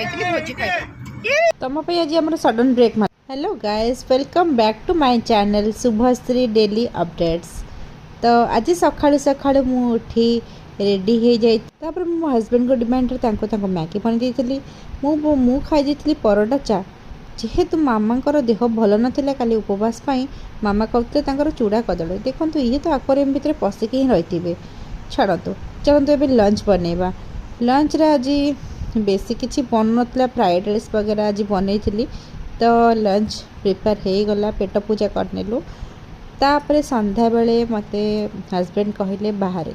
ଯାଇଥିଲି ଭୋଜି ଖାଇବା। तुम आज आम सडन ब्रेक मार। Hello guys, welcome back to my channel Shubhashree daily updates. तो आज सकाळु सकाळु मु उठी रेडी हो जापर मो हजबैंड को डिमांड मैगी बन देती मु खाई परोटा चा जेहेतु मामा देह भल नाला काली उपवास मामा कहते चूड़ा कदली देखो ये तो आक्वेरियम भितर पशिक ही रही छाड़तु चलतु ए लंच बनवा। लंच रे आज बेसी किसी बन ना फ्राइड राइस वगैरह आज बनई तो लंच प्रिपेयर हो गला पेट पूजा करनेलु। तापर संध्या बेले मते हस्बैंड कहले बाहर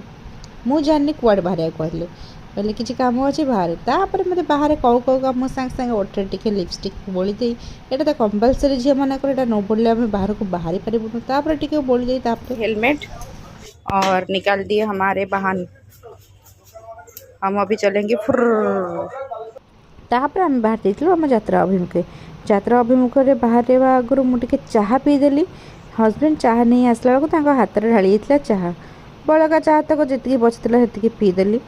मु जानी कुआड़ बाहर कहले कहले किसी काम अच्छे बाहर तापर मत बाहर कौ कौ काम सांगे सांगे ओठे टिके लिपस्टिक बोली दे एटा तो कंपलसरी झील मानकर एटा न बोलले आम बाहर को बाहरी पारूँ तापर टिके बोली दे तापर हेलमेट और निकाल दिए हमारे वाहन। हम अभी चलेंगे फुर। तापर आम बाहर जाइलु आम यात्रा अभिमुखे बाहर आगुरी मुझे चाह पीदेली। हजबैंड चाह नहीं आसला बेलू हाथ में ढाली जाता चाह बड़का चाह तक जी बचला से पीदेली।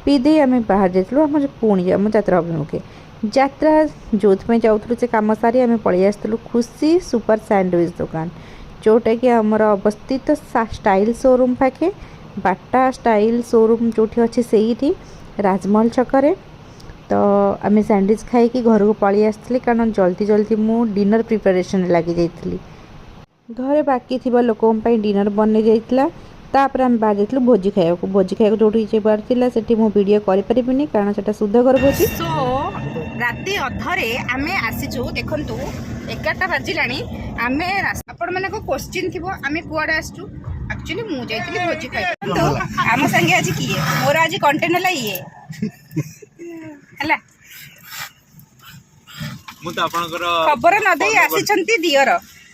पीदे आम बाहर जाइलु आम पुणी आम यात्रा अभिमुखे यात्रा जो जाऊँ से कम सारी आम पलि आसलु खुशी सुपर सैंडविच दुकान जोटा कि आमर अवस्थित स्टाइल शोरूम पाखे बाटा स्टाइल शोरूम जो अच्छे से राजमहल छकरे। तो आम सैंडविच खाई घर को पलि आसली कारण जल्दी जल्दी मु डिनर प्रिपरेशन लगी जाइली घरे बाकी थी लोक डिनर बन जाइला। तापर आम बाहर जाइलु भोजी खाया जो बार से वीडियो करें कारण से शुद्ध घर भोजी। सो राति अधरे आम आसीचु देखंतु 11टा बाजिलानी आम आपण माने को क्वेश्चन थिबो आम कुआडे आसचु एक्चुअली मु जाइतली भोजी खाई तो आम संगे आज किए मोर आज कंटेंट हला ये हला मु तो आपनकर खबर न देई आसीचंती दियर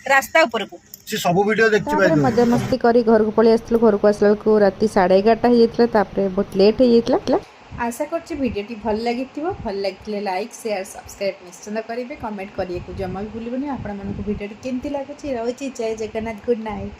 रास्ता ऊपर को से सब वीडियो देखि तापर मजा मस्ती करी घर को पलि आसलु घर को आसला को राति 11:30 हो जाता तापर बहुत लेट हो जाता। आशा करछि वीडियोटी भल लगी लाइक शेयर सब्सक्राइब निश्चित करेंगे कमेंट करिए जमा भी भूलबनी। आपण मानक वीडियोटी केमती लगुच रही जय जगन्नाथ गुड नाइट।